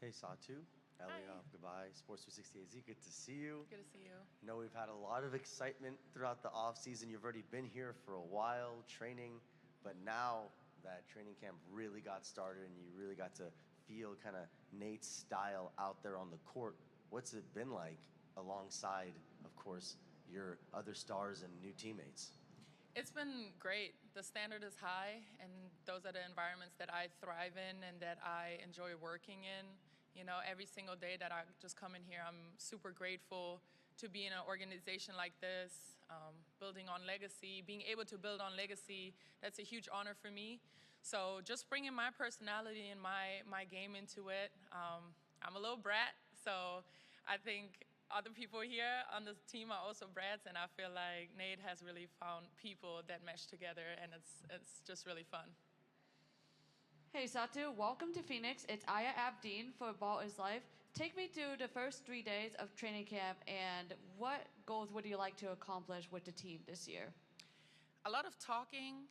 Hey, Satou. Ellie Hi. Goodbye, Sports 360 AZ. Good to see you. Good to see you. I know we've had a lot of excitement throughout the off season. You've already been here for a while training, but now that training camp really got started and you really got to feel kind of Nate's style out there on the court, what's it been like alongside, of course, your other stars and new teammates? It's been great. The standard is high, and those are the environments that I thrive in and that I enjoy working in. You know, every single day that I just come in here, I'm super grateful to be in an organization like this, building on legacy, being able to build on legacy. That's a huge honor for me. So just bringing my personality and my game into it. I'm a little brat, so I think other people here on the team are also brats, and I feel like Nate has really found people that mesh together, and it's just really fun. Hey Satou, welcome to Phoenix. It's Aya Abdeen for Ball is Life. Take me through the first 3 days of training camp and what goals would you like to accomplish with the team this year? A lot of talking,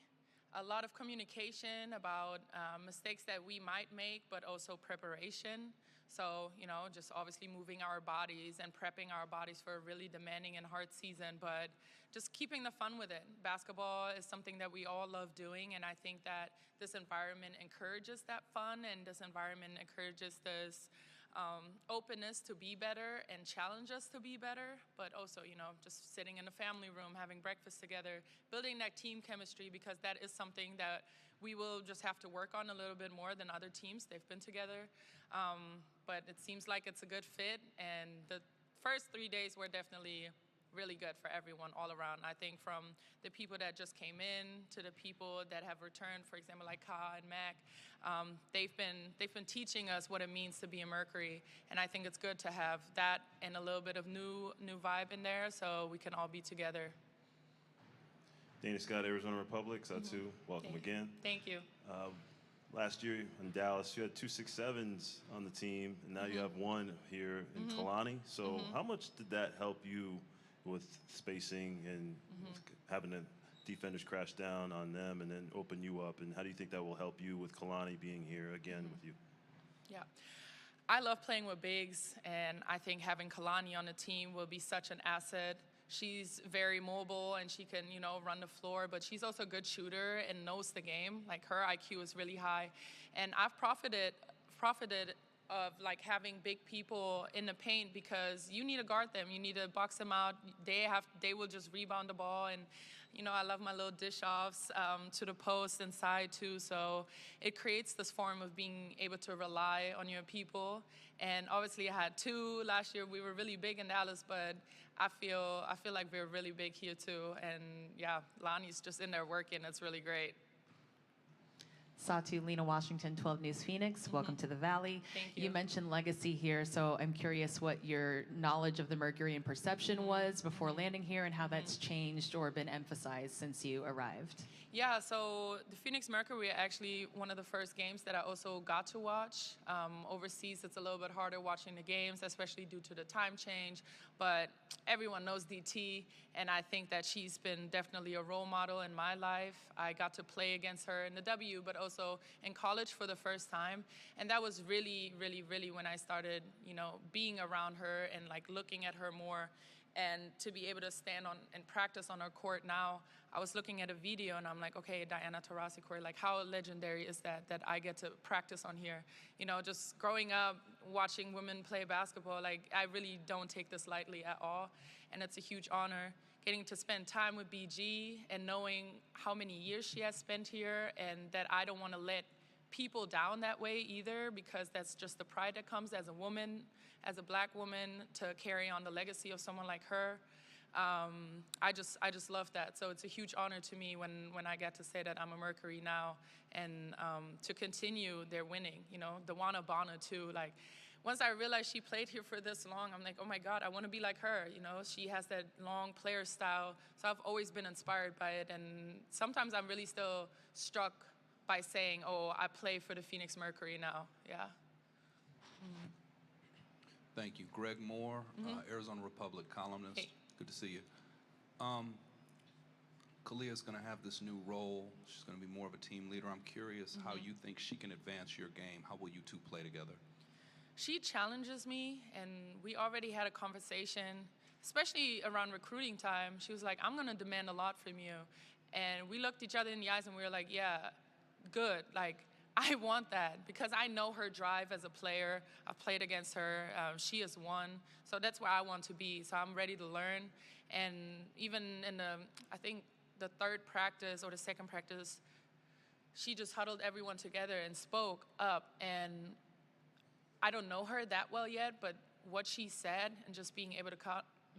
a lot of communication about mistakes that we might make, but also preparation. So, you know, just obviously moving our bodies and prepping our bodies for a really demanding and hard season, but just keeping the fun with it. Basketball is something that we all love doing, and I think that this environment encourages that fun, and this environment encourages this openness to be better and challenge us to be better, but also, you know, just sitting in the family room, having breakfast together, building that team chemistry, because that is something that we will just have to work on a little bit more than other teams. They've been together, but it seems like it's a good fit, and the first 3 days were definitely really good for everyone all around. I think from the people that just came in to the people that have returned, for example, like Ka and Mac, they've been teaching us what it means to be a Mercury, and I think it's good to have that and a little bit of new vibe in there, so we can all be together. Dana Scott, Arizona Republic. Satou, welcome again. Thank you. Last year in Dallas, you had 2 6'7" on the team, and now you have one here in Kalani. So how much did that help you with spacing and having the defenders crash down on them and then open you up? And how do you think that will help you with Kalani being here again with you? Yeah. I love playing with bigs, and I think having Kalani on the team will be such an asset. She's very mobile, and she can, you know, run the floor, but she's also a good shooter and knows the game. Like, her IQ is really high. And I've profited of like having big people in the paint, because you need to guard them. You need to box them out. They will just rebound the ball, and you know, I love my little dish offs to the post and side too. So it creates this form of being able to rely on your people. And obviously, I had 2 last year. We were really big in Dallas, but I feel like we're really big here too. And yeah, Lonnie's just in there working. It's really great. Satou, Lena Washington, 12 News Phoenix. Welcome to the Valley. Thank you. You mentioned legacy here, so I'm curious what your knowledge of the Mercury and perception was before landing here and how that's changed or been emphasized since you arrived. Yeah, so the Phoenix Mercury are actually one of the first games that I also got to watch. Overseas, it's a little bit harder watching the games, especially due to the time change, but everyone knows DT, and I think that she's been definitely a role model in my life. I got to play against her in the W, but also in college for the first time, and that was really, really, really when I started, you know, being around her and like looking at her more. And to be able to stand on and practice on her court now, I was looking at a video and I'm like, okay, Diana Taurasi court, like how legendary is that I get to practice on here? You know, just growing up, watching women play basketball, like I really don't take this lightly at all. And it's a huge honor getting to spend time with BG and knowing how many years she has spent here, and that I don't want to let people down that way either, because that's just the pride that comes as a woman, as a black woman, to carry on the legacy of someone like her. I just love that. So it's a huge honor to me when I get to say that I'm a Mercury now, and to continue their winning. You know, Dawana Bonner too. Like, once I realized she played here for this long, I'm like, oh my God, I want to be like her. You know, she has that long player style. So I've always been inspired by it, and sometimes I'm really still struck by saying, oh, I play for the Phoenix Mercury now. Yeah. Thank you. Greg Moore, Arizona Republic columnist. Hey. Good to see you. Kalia's going to have this new role. She's going to be more of a team leader. I'm curious how you think she can advance your game. How will you two play together? she challenges me, and we already had a conversation, especially around recruiting time. She was like, I'm going to demand a lot from you. And we looked each other in the eyes and we were like, yeah, good. Like, I want that because I know her drive as a player. I've played against her. She has won. So that's where I want to be. So I'm ready to learn. And even in I think the third practice or the second practice, she just huddled everyone together and spoke up. And I don't know her that well yet, but what she said and just being able to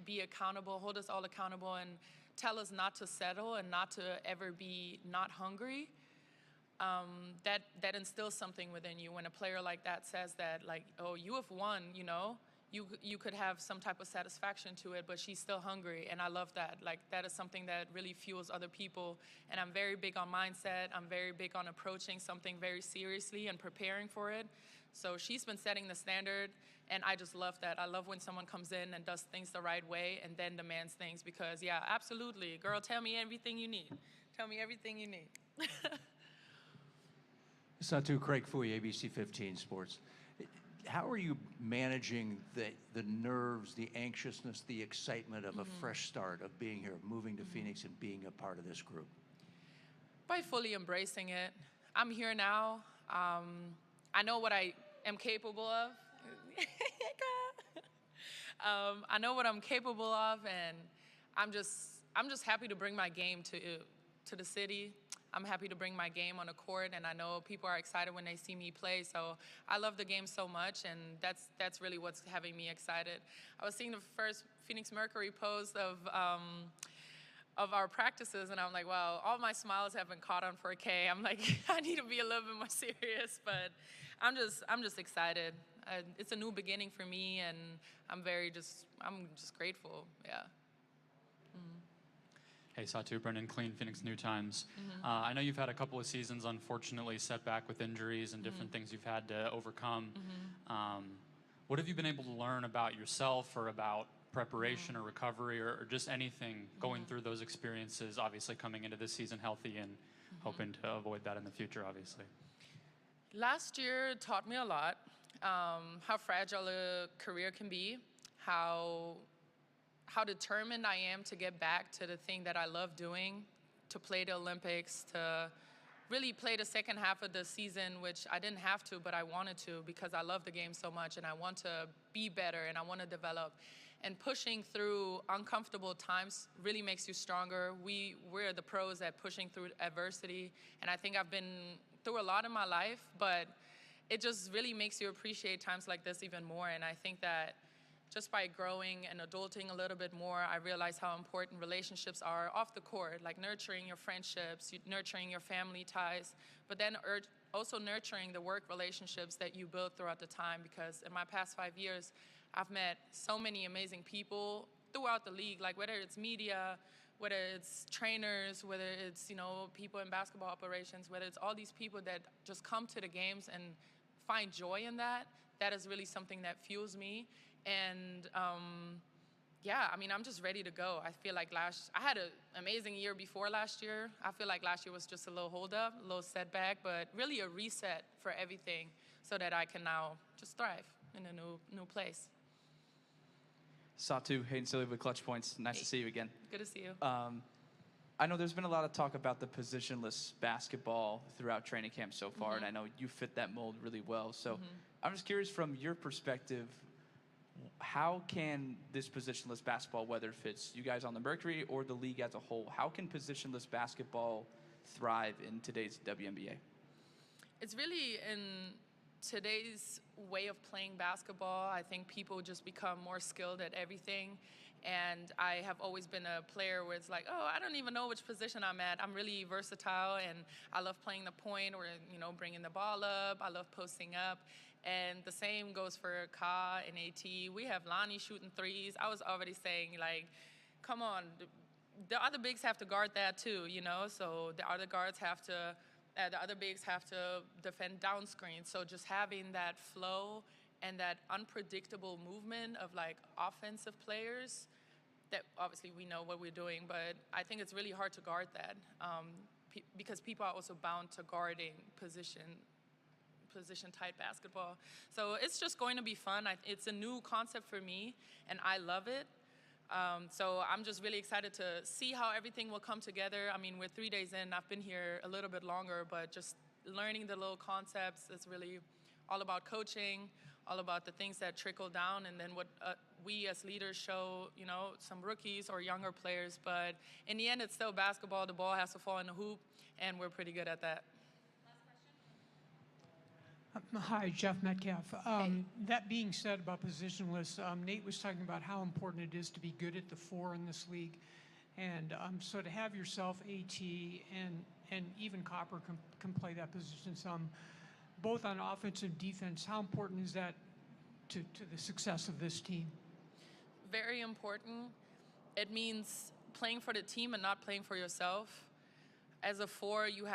be accountable, hold us all accountable, and tell us not to settle and not to ever be not hungry, that instills something within you when a player like that says that, like, oh, you have won, you know, you could have some type of satisfaction to it, but she's still hungry, and I love that. Like, that is something that really fuels other people, and I'm very big on mindset. I'm very big on approaching something very seriously and preparing for it. So she's been setting the standard, and I just love that. I love when someone comes in and does things the right way and then demands things because, yeah, absolutely. Girl, tell me everything you need. Tell me everything you need. Satou, Craig Fouye, ABC 15 Sports. How are you managing the nerves, the anxiousness, the excitement of a fresh start, of being here, moving to Phoenix and being a part of this group? By fully embracing it. I'm here now. I know what I am capable of. I know what I'm capable of, and I'm just happy to bring my game to the city. I'm happy to bring my game on the court, and I know people are excited when they see me play. So I love the game so much, and that's really what's having me excited. I was seeing the first Phoenix Mercury post of our practices, and I'm like, wow, all my smiles have been caught on 4K. I'm like, I need to be a little bit more serious, but I'm just excited. It's a new beginning for me, and I'm just grateful. Yeah. Hey, Satou, Brendan Clean, Phoenix New Times. I know you've had a couple of seasons, unfortunately, set back with injuries and different things you've had to overcome. What have you been able to learn about yourself or about preparation or recovery or just anything going through those experiences, obviously coming into this season healthy and hoping to avoid that in the future, obviously? Last year taught me a lot, how fragile a career can be, how determined I am to get back to the thing that I love doing, to play the Olympics, to really play the second half of the season, which I didn't have to, but I wanted to because I love the game so much and I want to be better and I want to develop. And pushing through uncomfortable times really makes you stronger. We're the pros at pushing through adversity, and I think I've been through a lot in my life, but it just really makes you appreciate times like this even more. And I think that just by growing and adulting a little bit more, I realize how important relationships are off the court, like nurturing your friendships, nurturing your family ties, but then also nurturing the work relationships that you build throughout the time, because in my past 5 years, I've met so many amazing people throughout the league, like whether it's media, whether it's trainers, whether it's, you know, people in basketball operations, whether it's all these people that just come to the games and find joy in that. That is really something that fuels me. And yeah, I mean, I'm just ready to go. I feel like I had an amazing year before last year. I feel like last year was just a little holdup, a little setback, but really a reset for everything so that I can now just thrive in a new place. Satou, Hayden Silly with Clutch Points. Nice to see you again. Good to see you. I know there's been a lot of talk about the positionless basketball throughout training camp so far, and I know you fit that mold really well. So I'm just curious, from your perspective, how can this positionless basketball, whether it fits you guys on the Mercury or the league as a whole, how can positionless basketball thrive in today's WNBA? It's really in today's way of playing basketball. I think people just become more skilled at everything. And I have always been a player where it's like, oh, I don't even know which position I'm at. I'm really versatile, and I love playing the point or, you know, bringing the ball up. I love posting up. And the same goes for Ka and AT. We have Lonnie shooting threes. I was already saying, like, come on, the other bigs have to guard that too, you know? So the other bigs have to defend down screens. So just having that flow and that unpredictable movement of, like, offensive players, that obviously we know what we're doing, but I think it's really hard to guard that because people are also bound to guarding position tight basketball. So it's just going to be fun. It's a new concept for me, and I love it. So I'm just really excited to see how everything will come together. I mean, we're 3 days in. I've been here a little bit longer, but just learning the little concepts is really all about coaching, all about the things that trickle down, and then what we as leaders show, you know, some rookies or younger players. But in the end, it's still basketball. The ball has to fall in the hoop, and we're pretty good at that. Hi, Jeff Metcalf. That being said about positionless, Nate was talking about how important it is to be good at the four in this league. And so to have yourself, AT, and even Copper can play that position some, both on offense and defense, how important is that to the success of this team? Very important. It means playing for the team and not playing for yourself. As a four, you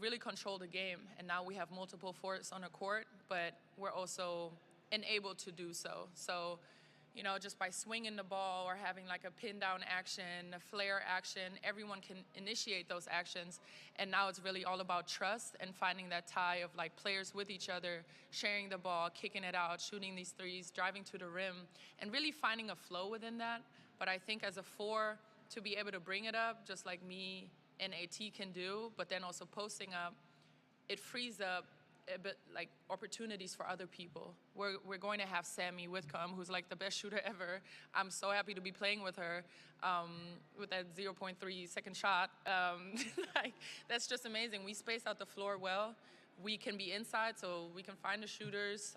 really control the game, and now we have multiple fours on the court, but we're also enabled to do so. So, you know, just by swinging the ball or having like a pin down action, a flare action, everyone can initiate those actions. And now it's really all about trust and finding that tie of like players with each other, sharing the ball, kicking it out, shooting these threes, driving to the rim, and really finding a flow within that. But I think as a four, to be able to bring it up, just like me and AT can do, but then also posting up, it frees up a bit like opportunities for other people. We're going to have Sammy Whitcomb, who's like the best shooter ever. I'm so happy to be playing with her with that 0.3 second shot. Like, that's just amazing. We space out the floor well. We can be inside, so we can find the shooters.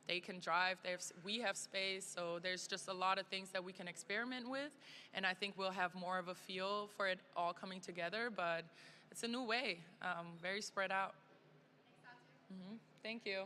They can drive. We have space, so there's just a lot of things that we can experiment with, and I think we'll have more of a feel for it all coming together, but it's a new way, very spread out. Thank you.